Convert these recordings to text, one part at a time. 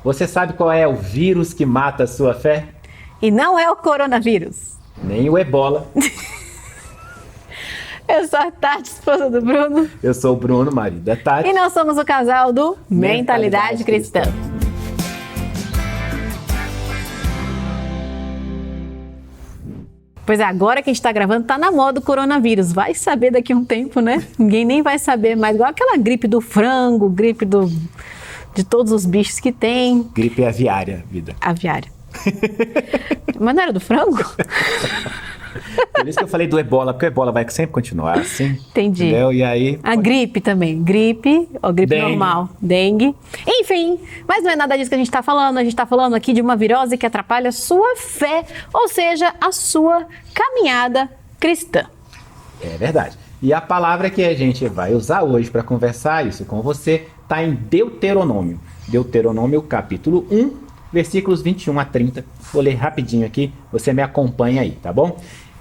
Você sabe qual é o vírus que mata a sua fé? E não é o coronavírus. Nem o ebola. Eu sou a Tati, esposa do Bruno. Eu sou o Bruno, marido da Tati. E nós somos o casal do Mentalidade Cristã. Pois é, agora que a gente está gravando, tá na moda o coronavírus. Vai saber daqui a um tempo, né? Ninguém nem vai saber mais. Igual aquela gripe do frango, gripe de todos os bichos que tem. Gripe aviária, vida. Aviária. Mas não era do frango? Por isso que eu falei do ebola, porque o ebola vai sempre continuar assim. Entendi. Entendeu? E aí... A gripe também. Gripe, ou gripe Dengue. normal. Dengue. Enfim, mas não é nada disso que a gente está falando. A gente está falando aqui de uma virose que atrapalha a sua fé, ou seja, a sua caminhada cristã. É verdade. E a palavra que a gente vai usar hoje para conversar isso com você está em Deuteronômio. Deuteronômio capítulo 1, versículos 21 a 30. Vou ler rapidinho aqui, você me acompanha aí, tá bom?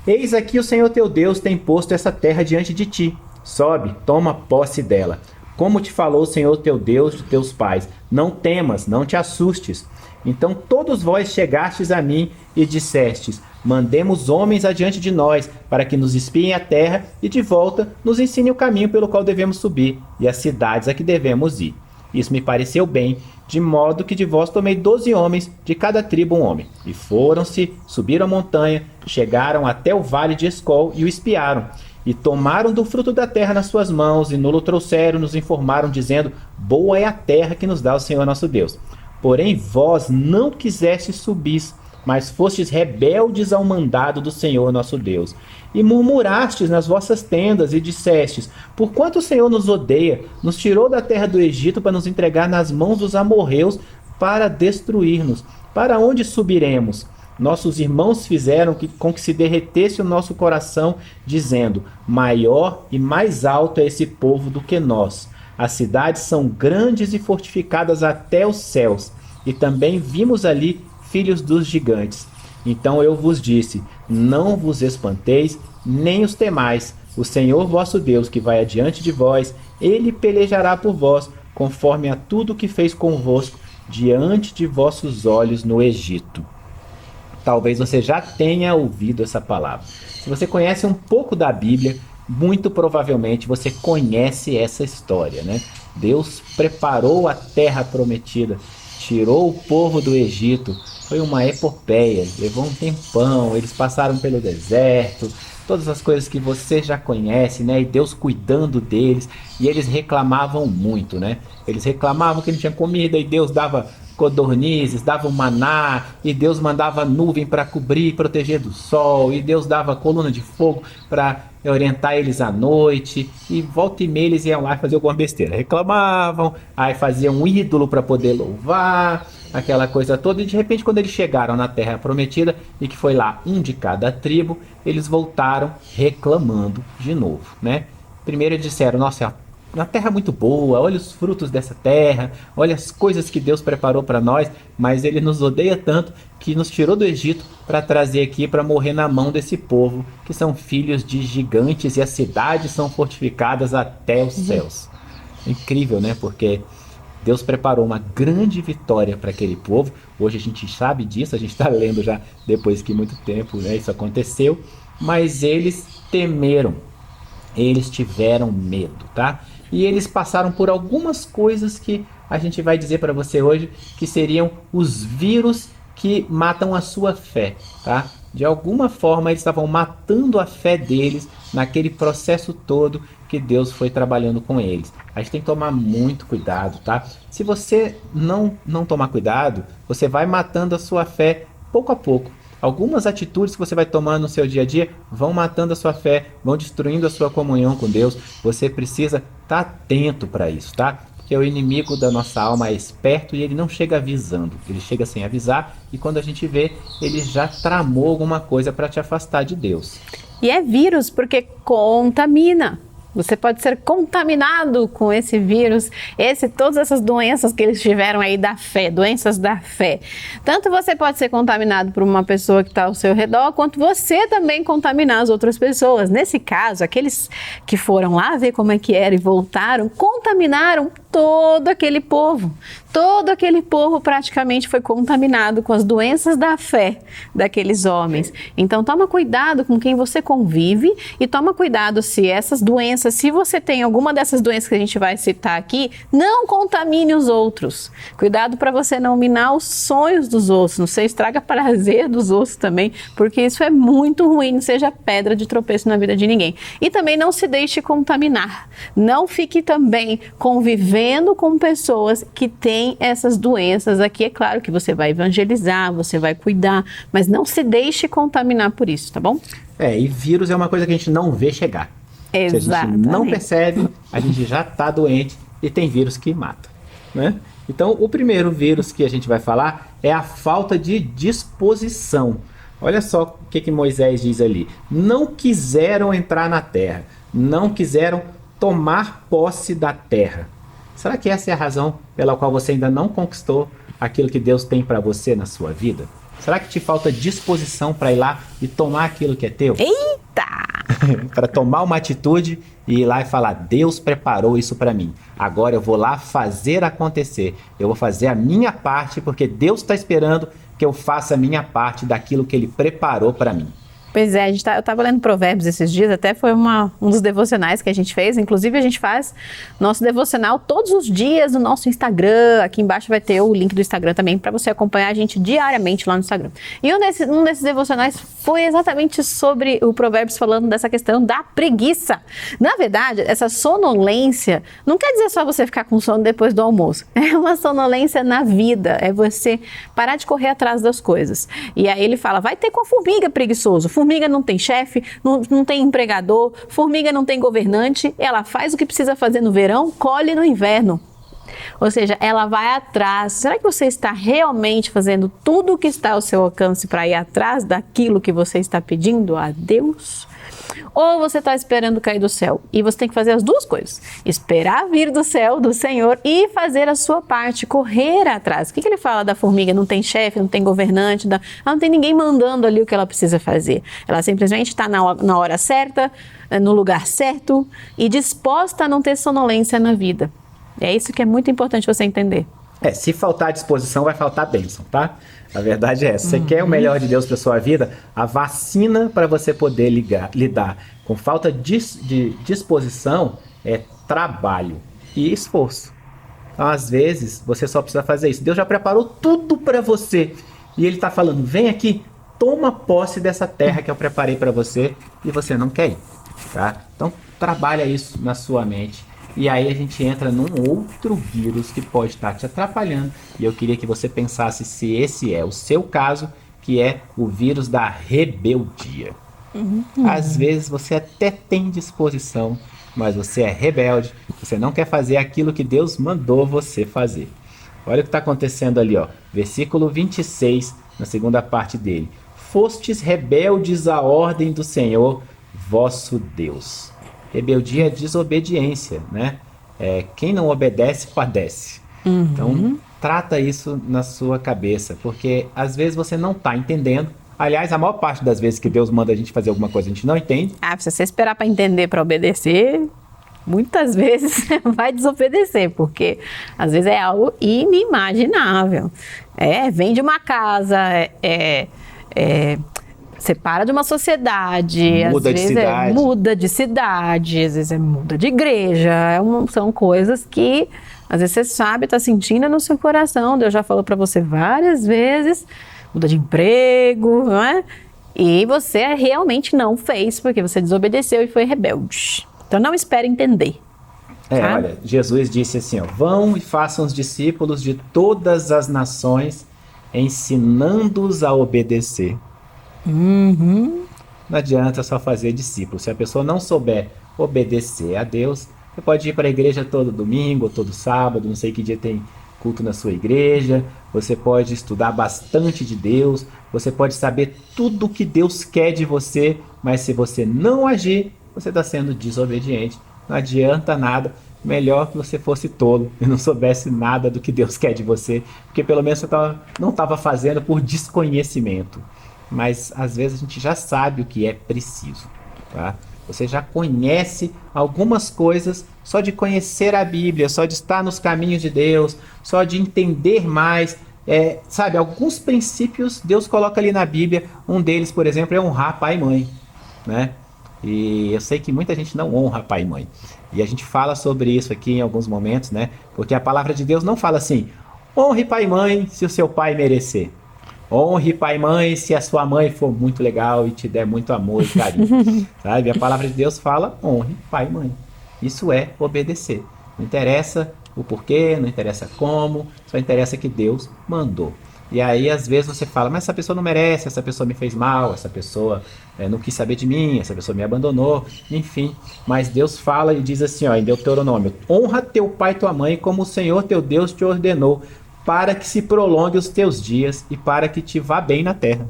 Eis aqui o Senhor teu Deus tem posto essa terra diante de ti. Sobe, toma posse dela. Como te falou o Senhor teu Deus de teus pais, não temas, não te assustes. Então todos vós chegastes a mim e dissestes, mandemos homens adiante de nós, para que nos espiem a terra e de volta nos ensine o caminho pelo qual devemos subir e as cidades a que devemos ir. Isso me pareceu bem, de modo que de vós tomei 12 homens, de cada tribo um homem. E foram-se, subiram a montanha, chegaram até o vale de Escol e o espiaram. E tomaram do fruto da terra nas suas mãos, e no-lo trouxeram, nos informaram, dizendo, boa é a terra que nos dá o Senhor nosso Deus. Porém vós não quisestes subir, mas fostes rebeldes ao mandado do Senhor nosso Deus. E murmurastes nas vossas tendas e dissestes, porquanto o Senhor nos odeia, nos tirou da terra do Egito para nos entregar nas mãos dos amorreus para destruir-nos. Para onde subiremos? Nossos irmãos fizeram com que se derretesse o nosso coração, dizendo, maior e mais alto é esse povo do que nós. As cidades são grandes e fortificadas até os céus. E também vimos ali filhos dos gigantes. Então eu vos disse, não vos espanteis, nem os temais. O Senhor vosso Deus, que vai adiante de vós, ele pelejará por vós, conforme a tudo que fez convosco, diante de vossos olhos no Egito. Talvez você já tenha ouvido essa palavra. Se você conhece um pouco da Bíblia, muito provavelmente você conhece essa história, né? Deus preparou a terra prometida, tirou o povo do Egito. Foi uma epopeia, levou um tempão, eles passaram pelo deserto, todas as coisas que você já conhece, né? E Deus cuidando deles, e eles reclamavam muito, né? Eles reclamavam que não tinha comida, e Deus dava codornizes, dava o maná, e Deus mandava nuvem para cobrir e proteger do sol, e Deus dava coluna de fogo para orientar eles à noite, e volta e meia eles iam lá fazer alguma besteira, reclamavam, aí faziam um ídolo para poder louvar, aquela coisa toda, e de repente quando eles chegaram na terra prometida, e que foi lá um de cada tribo, eles voltaram reclamando de novo, né? Primeiro eles disseram, nossa, uma terra muito boa, olha os frutos dessa terra, olha as coisas que Deus preparou para nós, mas ele nos odeia tanto que nos tirou do Egito para trazer aqui para morrer na mão desse povo, que são filhos de gigantes e as cidades são fortificadas até os céus. Incrível, né? Porque Deus preparou uma grande vitória para aquele povo. Hoje a gente sabe disso, a gente está lendo já depois que muito tempo, né, isso aconteceu, mas eles temeram, eles tiveram medo, tá? E eles passaram por algumas coisas que a gente vai dizer para você hoje, que seriam os vírus que matam a sua fé, tá? De alguma forma eles estavam matando a fé deles naquele processo todo que Deus foi trabalhando com eles. A gente tem que tomar muito cuidado, tá? Se você não tomar cuidado, você vai matando a sua fé pouco a pouco. Algumas atitudes que você vai tomando no seu dia a dia vão matando a sua fé, vão destruindo a sua comunhão com Deus. Você precisa estar atento para isso, tá? Porque o inimigo da nossa alma é esperto e ele não chega avisando. Ele chega sem avisar e quando a gente vê, ele já tramou alguma coisa para te afastar de Deus. E é vírus porque contamina. Você pode ser contaminado com esse vírus, todas essas doenças que eles tiveram aí da fé, doenças da fé. Tanto você pode ser contaminado por uma pessoa que está ao seu redor, quanto você também contaminar as outras pessoas. Nesse caso, aqueles que foram lá ver como é que era e voltaram, contaminaram todo aquele povo. Todo aquele povo praticamente foi contaminado com as doenças da fé daqueles homens. Então toma cuidado com quem você convive e toma cuidado se essas doenças, se você tem alguma dessas doenças que a gente vai citar aqui, não contamine os outros. Cuidado para você não minar os sonhos dos outros, não se estraga prazer dos outros também, porque isso é muito ruim, não seja pedra de tropeço na vida de ninguém. E também não se deixe contaminar. Não fique também convivendo com pessoas que têm essas doenças. Aqui é claro que você vai evangelizar, você vai cuidar, mas não se deixe contaminar por isso, tá bom? E vírus é uma coisa que a gente não vê chegar. Exatamente. Se a gente não percebe, a gente já está doente e tem vírus que mata, né? Então, o primeiro vírus que a gente vai falar é a falta de disposição. Olha só o que Moisés diz ali. Não quiseram entrar na terra, não quiseram tomar posse da terra. Será que essa é a razão pela qual você ainda não conquistou aquilo que Deus tem para você na sua vida? Será que te falta disposição para ir lá e tomar aquilo que é teu? Eita! Para tomar uma atitude e ir lá e falar, Deus preparou isso para mim. Agora eu vou lá fazer acontecer. Eu vou fazer a minha parte porque Deus está esperando que eu faça a minha parte daquilo que Ele preparou para mim. Pois é, eu estava lendo Provérbios esses dias, até foi um dos devocionais que a gente fez. Inclusive, a gente faz nosso devocional todos os dias no nosso Instagram. Aqui embaixo vai ter o link do Instagram também para você acompanhar a gente diariamente lá no Instagram. E um desses devocionais foi exatamente sobre o Provérbios, falando dessa questão da preguiça. Na verdade, essa sonolência não quer dizer só você ficar com sono depois do almoço. É uma sonolência na vida, é você parar de correr atrás das coisas. E aí ele fala, vai ter com a formiga preguiçoso. Formiga não tem chefe, não tem empregador, formiga não tem governante, ela faz o que precisa fazer no verão, colhe no inverno. Ou seja, ela vai atrás. Será que você está realmente fazendo tudo o que está ao seu alcance para ir atrás daquilo que você está pedindo a Deus? Ou você está esperando cair do céu? E você tem que fazer as duas coisas. Esperar vir do céu, do Senhor, e fazer a sua parte, correr atrás. O que ele fala da formiga? Não tem chefe, não tem governante, não tem ninguém mandando ali o que ela precisa fazer. Ela simplesmente está na hora certa, no lugar certo e disposta a não ter sonolência na vida. É isso que é muito importante você entender. Se faltar disposição, vai faltar bênção, tá? A verdade é essa. Você quer o melhor de Deus para sua vida? A vacina para você poder lidar com falta de disposição é trabalho e esforço. Então, às vezes, você só precisa fazer isso. Deus já preparou tudo para você. E Ele está falando, vem aqui, toma posse dessa terra que eu preparei para você e você não quer ir, tá? Então, trabalha isso na sua mente. E aí a gente entra num outro vírus que pode estar te atrapalhando. E eu queria que você pensasse se esse é o seu caso, que é o vírus da rebeldia. Às vezes você até tem disposição, mas você é rebelde, você não quer fazer aquilo que Deus mandou você fazer. Olha o que está acontecendo ali, ó. Versículo 26, na segunda parte dele. Fostes rebeldes à ordem do Senhor, vosso Deus. Rebeldia é desobediência, né? Quem não obedece, padece. Então, trata isso na sua cabeça, porque às vezes você não está entendendo. Aliás, a maior parte das vezes que Deus manda a gente fazer alguma coisa, a gente não entende. Se você esperar para entender, para obedecer, muitas vezes você vai desobedecer, porque às vezes é algo inimaginável. Vem de uma casa, separa de uma sociedade, muda de cidade. Muda de cidade, às vezes muda de igreja, são coisas que às vezes você sabe, está sentindo no seu coração, Deus já falou para você várias vezes, muda de emprego, não é? E você realmente não fez, porque você desobedeceu e foi rebelde. Então não espere entender. Olha, Jesus disse assim, ó, vão e façam os discípulos de todas as nações, ensinando-os a obedecer. Não adianta só fazer discípulos. Se a pessoa não souber obedecer a Deus, você pode ir para a igreja todo domingo, ou todo sábado, não sei que dia tem culto na sua igreja, você pode estudar bastante de Deus, você pode saber tudo o que Deus quer de você, mas se você não agir, você está sendo desobediente. Não adianta nada. Melhor que você fosse tolo e não soubesse nada do que Deus quer de você, porque pelo menos você não estava fazendo por desconhecimento. Mas às vezes a gente já sabe o que é preciso, tá? Você já conhece algumas coisas só de conhecer a Bíblia, só de estar nos caminhos de Deus, só de entender mais, sabe, alguns princípios Deus coloca ali na Bíblia. Um deles, por exemplo, é honrar pai e mãe, né? E eu sei que muita gente não honra pai e mãe. E a gente fala sobre isso aqui em alguns momentos, né? Porque a palavra de Deus não fala assim: honre pai e mãe se o seu pai merecer. Honre pai e mãe se a sua mãe for muito legal e te der muito amor e carinho. Sabe? A palavra de Deus fala: honre pai e mãe. Isso é obedecer. Não interessa o porquê, não interessa como, só interessa que Deus mandou. E aí, às vezes, você fala: mas essa pessoa não merece, essa pessoa me fez mal, essa pessoa não quis saber de mim, essa pessoa me abandonou, enfim. Mas Deus fala e diz assim, ó, em Deuteronômio: honra teu pai e tua mãe como o Senhor teu Deus te ordenou, para que se prolongue os teus dias e para que te vá bem na terra.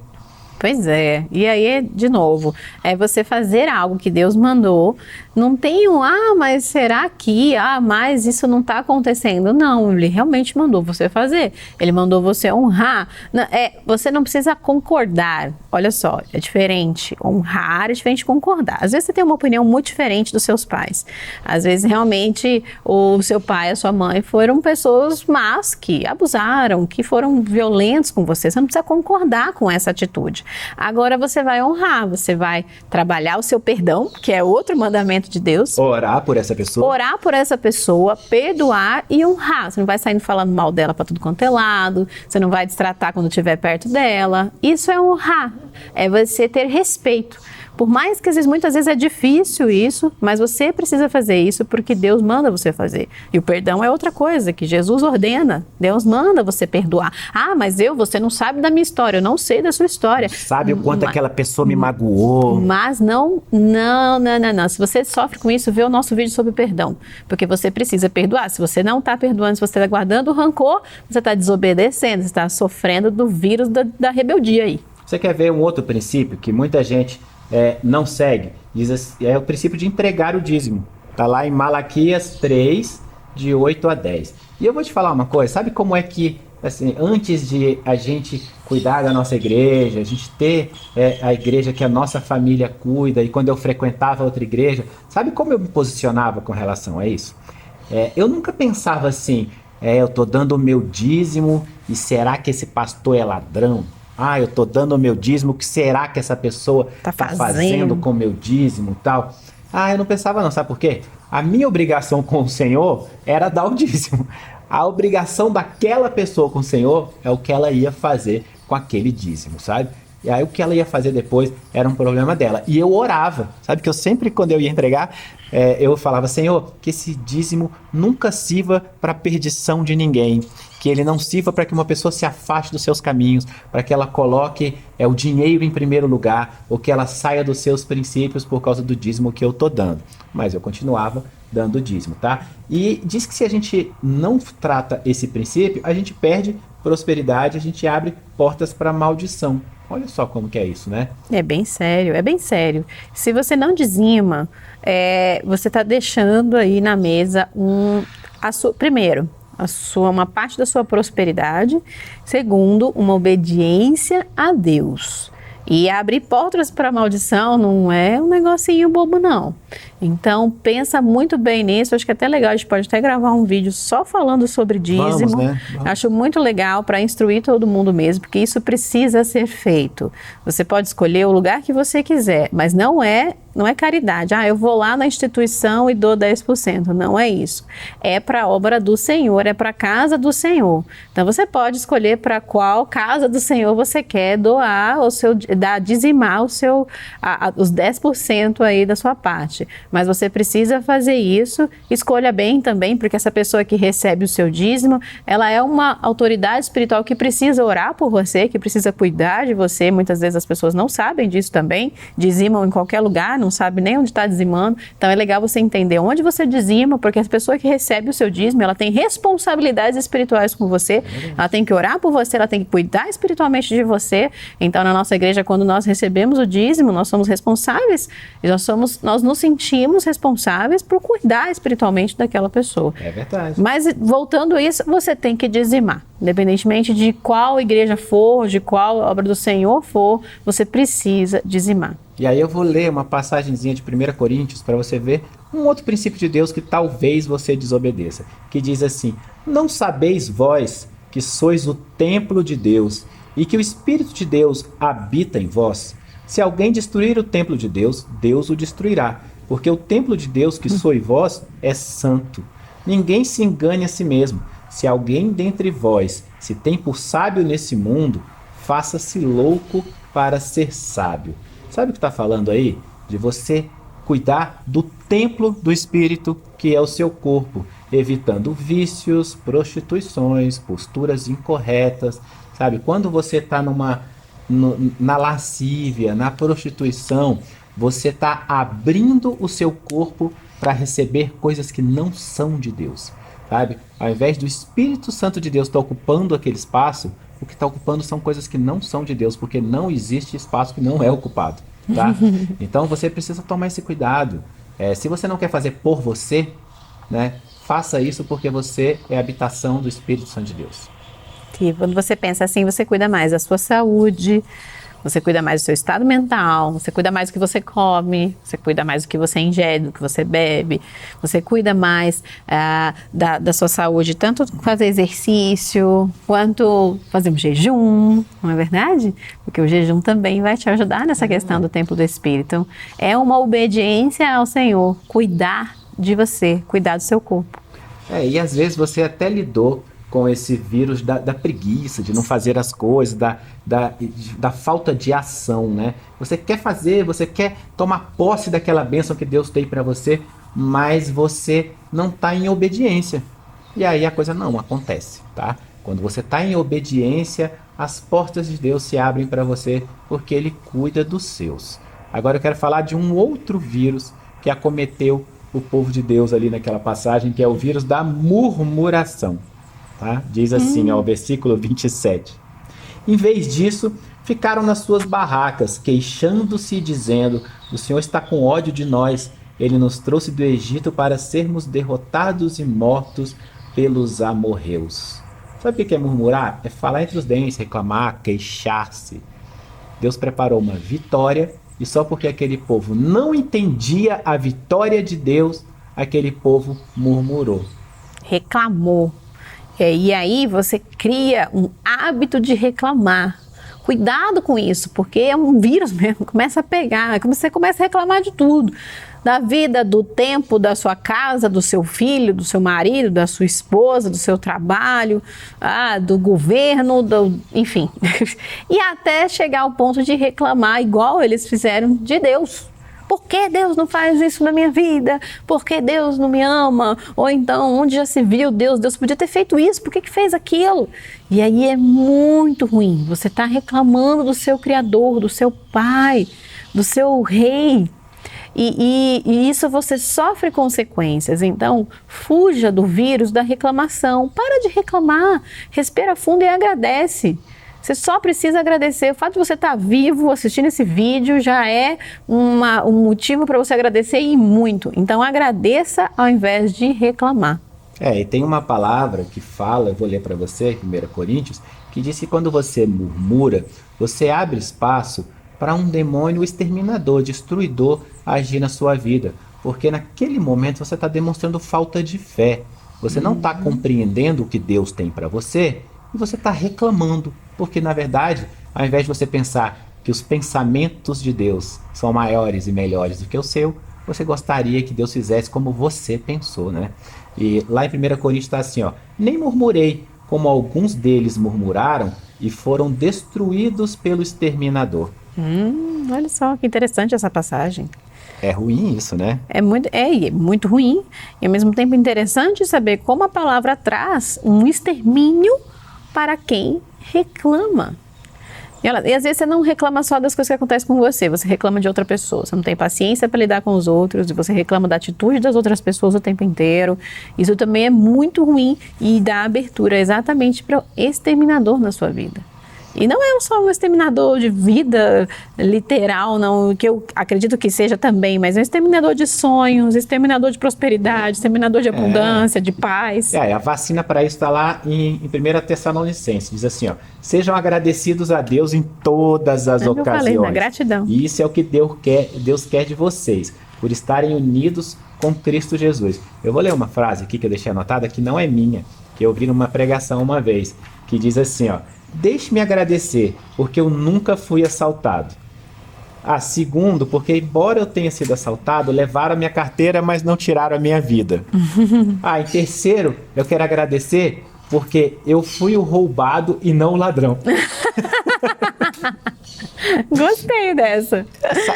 Pois é, e aí, de novo, é você fazer algo que Deus mandou. Não tem mas será que, mas isso não está acontecendo? Não, ele realmente mandou você fazer, ele mandou você honrar. Você não precisa concordar, olha só, é diferente, honrar é diferente de concordar. Às vezes você tem uma opinião muito diferente dos seus pais, às vezes realmente o seu pai e a sua mãe foram pessoas más, que abusaram, que foram violentos com você não precisa concordar com essa atitude. Agora você vai honrar, você vai trabalhar o seu perdão, que é outro mandamento de Deus. Orar por essa pessoa. Orar por essa pessoa, perdoar e honrar. Você não vai saindo falando mal dela para tudo quanto é lado, você não vai destratar quando estiver perto dela. Isso é honrar, é você ter respeito. Por mais que muitas vezes é difícil isso, mas você precisa fazer isso porque Deus manda você fazer. E o perdão é outra coisa que Jesus ordena. Deus manda você perdoar. Mas você não sabe da minha história, eu não sei da sua história. Sabe o quanto aquela pessoa me magoou. Mas não. Se você sofre com isso, vê o nosso vídeo sobre perdão. Porque você precisa perdoar. Se você não está perdoando, se você está guardando o rancor, você está desobedecendo, você está sofrendo do vírus da rebeldia aí. Você quer ver um outro princípio que muita gente não segue? Diz assim, é o princípio de entregar o dízimo. Está lá em Malaquias 3, de 8 a 10. E eu vou te falar uma coisa, sabe como é que, assim, antes de a gente cuidar da nossa igreja, a gente ter a igreja que a nossa família cuida, e quando eu frequentava outra igreja, sabe como eu me posicionava com relação a isso? Eu nunca pensava assim, eu estou dando o meu dízimo e será que esse pastor é ladrão? Eu estou dando o meu dízimo, o que será que essa pessoa está fazendo com o meu dízimo e tal? Eu não pensava não, sabe por quê? A minha obrigação com o Senhor era dar o dízimo. A obrigação daquela pessoa com o Senhor é o que ela ia fazer com aquele dízimo, sabe? E aí o que ela ia fazer depois era um problema dela. E eu orava, sabe que eu sempre, quando eu ia entregar, eu falava: Senhor, que esse dízimo nunca sirva para perdição de ninguém, que ele não sirva para que uma pessoa se afaste dos seus caminhos, para que ela coloque o dinheiro em primeiro lugar, ou que ela saia dos seus princípios por causa do dízimo que eu tô dando. Mas eu continuava dando o dízimo, tá? E diz que se a gente não trata esse princípio, a gente perde prosperidade, a gente abre portas para maldição. Olha só como que é isso, né? É bem sério, é bem sério. Se você não dizima, você está deixando aí na mesa primeiro, uma parte da sua prosperidade. Segundo, uma obediência a Deus. E abrir portas para maldição não é um negocinho bobo, não. Então, pensa muito bem nisso. Acho que é até legal, a gente pode até gravar um vídeo só falando sobre dízimo. Vamos, né? Vamos. Acho muito legal para instruir todo mundo mesmo, porque isso precisa ser feito. Você pode escolher o lugar que você quiser, mas não é caridade. Eu vou lá na instituição e dou 10%. Não é isso. É para a obra do Senhor, é para a casa do Senhor. Então, você pode escolher para qual casa do Senhor você quer doar, dizimar os 10% aí da sua parte. Mas você precisa fazer isso, escolha bem também, porque essa pessoa que recebe o seu dízimo, ela é uma autoridade espiritual que precisa orar por você, que precisa cuidar de você. Muitas vezes as pessoas não sabem disso também, dizimam em qualquer lugar, não sabe nem onde está dizimando. Então é legal você entender onde você dizima, porque a pessoa que recebe o seu dízimo, ela tem responsabilidades espirituais com você, ela tem que orar por você, ela tem que cuidar espiritualmente de você. Então na nossa igreja, quando nós recebemos o dízimo, nós somos responsáveis, nós nos sentimos responsáveis por cuidar espiritualmente daquela pessoa. É verdade. Mas voltando a isso, você tem que dizimar. Independentemente de qual igreja for, de qual obra do Senhor for, você precisa dizimar. E aí eu vou ler uma passagenzinha de 1 Coríntios para você ver um outro princípio de Deus que talvez você desobedeça. Que diz assim: não sabeis vós que sois o templo de Deus e que o Espírito de Deus habita em vós? Se alguém destruir o templo de Deus, Deus o destruirá. Porque o templo de Deus que sois vós é santo. Ninguém se engane a si mesmo. Se alguém dentre vós se tem por sábio nesse mundo, faça-se louco para ser sábio. Sabe o que está falando aí? De você cuidar do templo do Espírito, que é o seu corpo, evitando vícios, prostituições, posturas incorretas, sabe? Quando você está na lascívia, na prostituição, você está abrindo o seu corpo para receber coisas que não são de Deus, sabe? Ao invés do Espírito Santo de Deus estar ocupando aquele espaço, o que está ocupando são coisas que não são de Deus, porque não existe espaço que não é ocupado, tá? Então você precisa tomar esse cuidado. Se você não quer fazer por você, né, faça isso porque você é a habitação do Espírito Santo de Deus. E quando você pensa assim, você cuida mais da sua saúde, você cuida mais do seu estado mental, você cuida mais do que você come, você cuida mais do que você ingere, do que você bebe, você cuida mais da sua saúde, tanto fazer exercício, quanto fazer um jejum, não é verdade? Porque o jejum também vai te ajudar nessa questão do templo do Espírito. Então, é uma obediência ao Senhor, cuidar de você, cuidar do seu corpo. E às vezes você até lidou com esse vírus da preguiça, de não fazer as coisas, da falta de ação, né? Você quer fazer, você quer tomar posse daquela bênção que Deus tem para você, mas você não está em obediência. E aí a coisa não acontece, tá? Quando você está em obediência, as portas de Deus se abrem para você, porque Ele cuida dos seus. Agora eu quero falar de um outro vírus que acometeu o povo de Deus ali naquela passagem, que é o vírus da murmuração. Tá? Diz assim, ó, o versículo 27. Em vez disso, ficaram nas suas barracas, queixando-se e dizendo: o Senhor está com ódio de nós. Ele nos trouxe do Egito para sermos derrotados e mortos pelos amorreus. Sabe o que é murmurar? É falar entre os dentes, reclamar, queixar-se. Deus preparou uma vitória e só porque aquele povo não entendia a vitória de Deus, aquele povo murmurou. Reclamou. E aí você cria um hábito de reclamar. Cuidado com isso, porque é um vírus mesmo, começa a pegar, você começa a reclamar de tudo. Da vida, do tempo, da sua casa, do seu filho, do seu marido, da sua esposa, do seu trabalho, do governo, enfim. E até chegar ao ponto de reclamar, igual eles fizeram, de Deus. Por que Deus não faz isso na minha vida? Por que Deus não me ama? Ou então, onde já se viu Deus? Deus podia ter feito isso, por que fez aquilo? E aí é muito ruim. Você está reclamando do seu Criador, do seu Pai, do seu Rei. E isso você sofre consequências. Então, fuja do vírus da reclamação. Para de reclamar, respira fundo e agradece. Você só precisa agradecer. O fato de você estar vivo assistindo esse vídeo já é um motivo para você agradecer e muito. Então agradeça ao invés de reclamar. E tem uma palavra que fala, eu vou ler para você, 1 Coríntios, que diz que quando você murmura, você abre espaço para um demônio exterminador, destruidor agir na sua vida. Porque naquele momento você está demonstrando falta de fé. Você não está compreendendo o que Deus tem para você e você está reclamando. Porque, na verdade, ao invés de você pensar que os pensamentos de Deus são maiores e melhores do que o seu, você gostaria que Deus fizesse como você pensou, né? E lá em 1 Coríntios está assim, ó: nem murmurei, como alguns deles murmuraram e foram destruídos pelo exterminador. Olha só que interessante essa passagem. É ruim isso, né? É muito ruim e ao mesmo tempo interessante saber como a palavra traz um extermínio para quem reclama. E às vezes você não reclama só das coisas que acontecem com você reclama de outra pessoa, você não tem paciência para lidar com os outros e você reclama da atitude das outras pessoas o tempo inteiro. Isso também é muito ruim e dá abertura exatamente para o exterminador na sua vida. E não é só um exterminador de vida literal, não, que eu acredito que seja também, mas é um exterminador de sonhos, exterminador de prosperidade, exterminador de abundância, de paz. A vacina para isso está lá em 1 Tessalonicenses. Diz assim, ó, sejam agradecidos a Deus em todas as ocasiões. Eu falei, na gratidão. E isso é o que Deus quer de vocês, por estarem unidos com Cristo Jesus. Eu vou ler uma frase aqui que eu deixei anotada, que não é minha, que eu ouvi numa pregação uma vez, que diz assim, ó, deixe-me agradecer, porque eu nunca fui assaltado. Segundo, porque embora eu tenha sido assaltado, levaram a minha carteira, mas não tiraram a minha vida. Em terceiro, eu quero agradecer, porque eu fui o roubado e não o ladrão. Gostei dessa.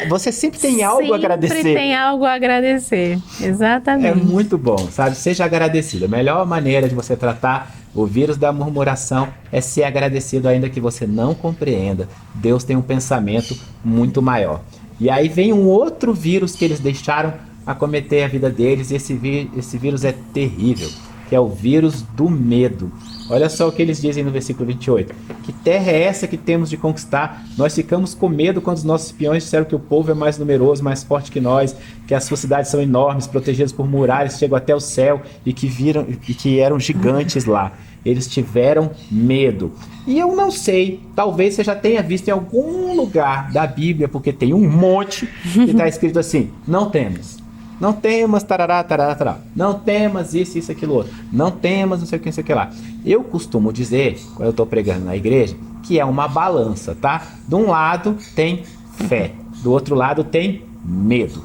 Você sempre tem algo a agradecer. Sempre tem algo a agradecer, exatamente. É muito bom, sabe? Seja agradecido. A melhor maneira de você tratar o vírus da murmuração é ser agradecido, ainda que você não compreenda. Deus tem um pensamento muito maior. E aí vem um outro vírus que eles deixaram acometer a vida deles, e esse vírus é terrível, que é o vírus do medo. Olha só o que eles dizem no versículo 28. Que terra é essa que temos de conquistar? Nós ficamos com medo quando os nossos espiões disseram que o povo é mais numeroso, mais forte que nós, que as suas cidades são enormes, protegidas por muralhas, chegam até o céu e que eram gigantes lá. Eles tiveram medo. E eu não sei, talvez você já tenha visto em algum lugar da Bíblia, porque tem um monte que está escrito assim, não temas. Não temas, tarará, tarará, tarará. Não temas isso, isso, aquilo outro. Não temas, não sei o que, não sei o que lá. Eu costumo dizer, quando eu estou pregando na igreja, que é uma balança, tá? De um lado tem fé, do outro lado tem medo.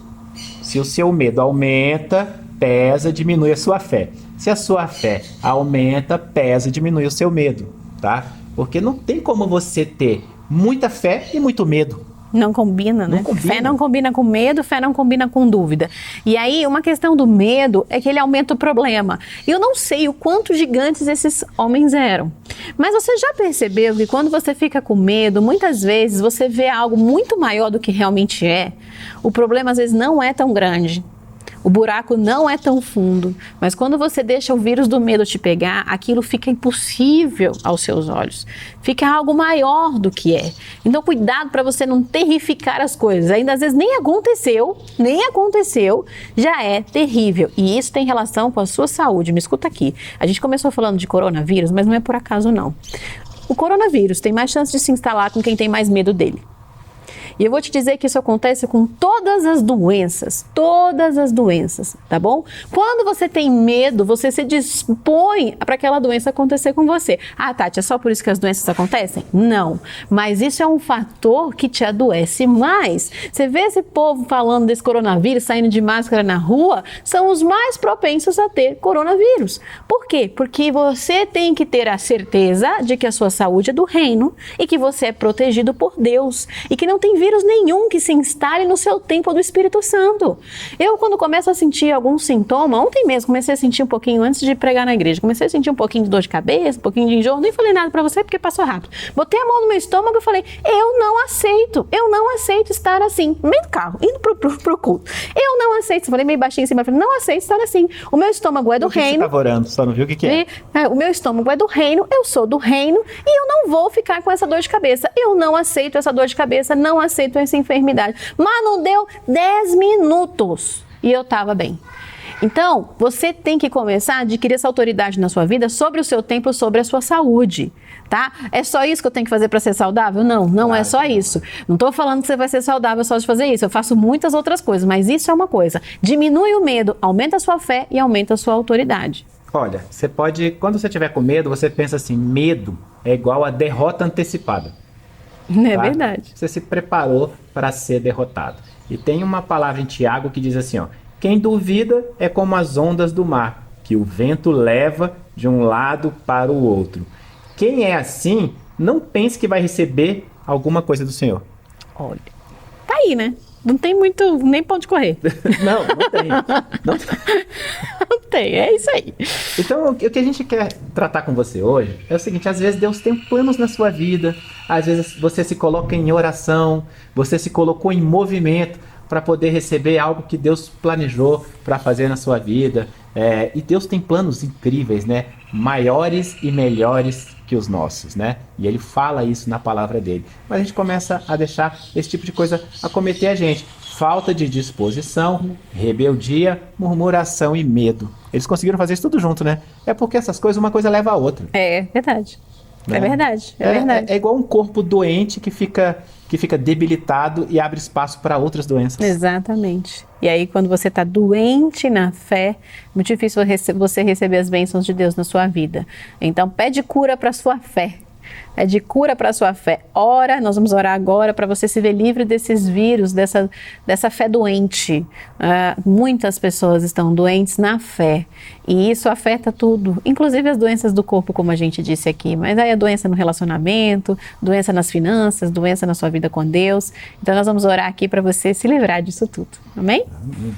Se o seu medo aumenta, pesa, diminui a sua fé. Se a sua fé aumenta, pesa, diminui o seu medo, tá? Porque não tem como você ter muita fé e muito medo. Não combina, né? Não combina. Fé não combina com medo, fé não combina com dúvida. E aí, uma questão do medo é que ele aumenta o problema. E eu não sei o quanto gigantes esses homens eram. Mas você já percebeu que quando você fica com medo, muitas vezes você vê algo muito maior do que realmente é? O problema às vezes não é tão grande. O buraco não é tão fundo, mas quando você deixa o vírus do medo te pegar, aquilo fica impossível aos seus olhos. Fica algo maior do que é. Então, cuidado para você não terrificar as coisas. Ainda às vezes nem aconteceu, já é terrível. E isso tem relação com a sua saúde. Me escuta aqui. A gente começou falando de coronavírus, mas não é por acaso não. O coronavírus tem mais chance de se instalar com quem tem mais medo dele. E eu vou te dizer que isso acontece com todas as doenças, tá bom? Quando você tem medo, você se dispõe para aquela doença acontecer com você. Tati, é só por isso que as doenças acontecem? Não, mas isso é um fator que te adoece mais. Você vê esse povo falando desse coronavírus, saindo de máscara na rua, são os mais propensos a ter coronavírus. Por quê? Porque você tem que ter a certeza de que a sua saúde é do reino e que você é protegido por Deus e que não tem vírus nenhum que se instale no seu templo do Espírito Santo. Eu, quando começo a sentir algum sintoma, ontem mesmo comecei a sentir um pouquinho antes de pregar na igreja, comecei a sentir um pouquinho de dor de cabeça, um pouquinho de enjoo, nem falei nada pra você porque passou rápido. Botei a mão no meu estômago e falei, eu não aceito estar assim, no meio do carro, indo pro culto. Eu não aceito, falei meio baixinho assim, mas falei, não aceito estar assim. O meu estômago é do reino. Você estava orando, só não viu o que é? O meu estômago é do reino, eu sou do reino e eu não vou ficar com essa dor de cabeça. Eu não aceito essa dor de cabeça, não aceito essa enfermidade. Mas não deu 10 minutos e eu estava bem. Então, você tem que começar a adquirir essa autoridade na sua vida sobre o seu tempo, sobre a sua saúde, tá? É só isso que eu tenho que fazer para ser saudável? Não, não é só isso. Não estou falando que você vai ser saudável só de fazer isso. Eu faço muitas outras coisas, mas isso é uma coisa. Diminui o medo, aumenta a sua fé e aumenta a sua autoridade. Olha, você pode, quando você tiver com medo, você pensa assim, medo é igual a derrota antecipada. É verdade. Você se preparou para ser derrotado. E tem uma palavra em Tiago que diz assim, ó, quem duvida é como as ondas do mar, que o vento leva de um lado para o outro. Quem é assim, não pense que vai receber alguma coisa do Senhor. Olha, tá aí, né? Não tem muito, nem ponto de correr. Não tem. Não tem, é isso aí. Então, o que a gente quer tratar com você hoje é o seguinte, às vezes Deus tem planos na sua vida, às vezes você se coloca em oração, você se colocou em movimento para poder receber algo que Deus planejou para fazer na sua vida. E Deus tem planos incríveis, né? Maiores e melhores que os nossos, né? E ele fala isso na palavra dele. Mas a gente começa a deixar esse tipo de coisa acometer a gente. Falta de disposição, rebeldia, murmuração e medo. Eles conseguiram fazer isso tudo junto, né? É porque essas coisas, uma coisa leva a outra. É verdade. Né? É verdade, é verdade. É igual um corpo doente que fica debilitado e abre espaço para outras doenças. Exatamente. E aí, quando você está doente na fé, é muito difícil você receber as bênçãos de Deus na sua vida. Então, pede cura para a sua fé. Pede cura para a sua fé. Ora, nós vamos orar agora para você se ver livre desses vírus, dessa fé doente. Muitas pessoas estão doentes na fé. E isso afeta tudo, inclusive as doenças do corpo, como a gente disse aqui. Mas aí a doença no relacionamento, doença nas finanças, doença na sua vida com Deus. Então nós vamos orar aqui para você se livrar disso tudo. Amém? Amém.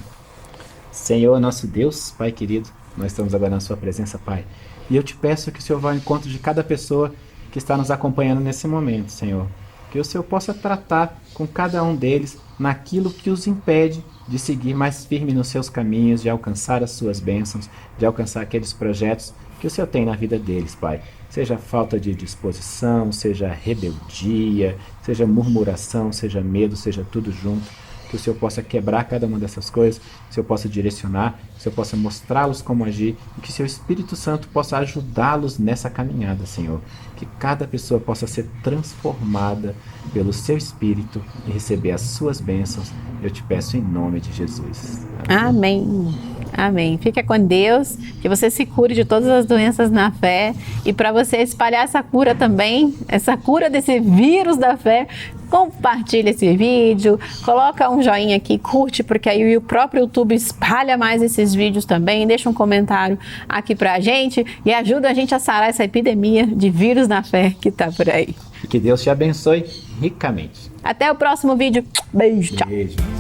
Senhor, nosso Deus, Pai querido, nós estamos agora na sua presença, Pai. E eu te peço que o Senhor vá ao encontro de cada pessoa que está nos acompanhando nesse momento, Senhor. Que o Senhor possa tratar com cada um deles naquilo que os impede de seguir mais firme nos seus caminhos, de alcançar as suas bênçãos, de alcançar aqueles projetos que o Senhor tem na vida deles, Pai. Seja falta de disposição, seja rebeldia, seja murmuração, seja medo, seja tudo junto. Que o Senhor possa quebrar cada uma dessas coisas, que o Senhor possa direcionar, que o Senhor possa mostrá-los como agir e que o seu Espírito Santo possa ajudá-los nessa caminhada, Senhor. Que cada pessoa possa ser transformada pelo seu Espírito e receber as suas bênçãos. Eu te peço em nome de Jesus. Amém. Amém. Fica com Deus, que você se cure de todas as doenças na fé. E para você espalhar essa cura também, essa cura desse vírus da fé, compartilha esse vídeo, coloca um joinha aqui, curte, porque aí o próprio YouTube espalha mais esses vídeos também. Deixa um comentário aqui pra gente e ajuda a gente a sarar essa epidemia de vírus na fé que tá por aí. E que Deus te abençoe ricamente. Até o próximo vídeo. Beijo, tchau. Beijo.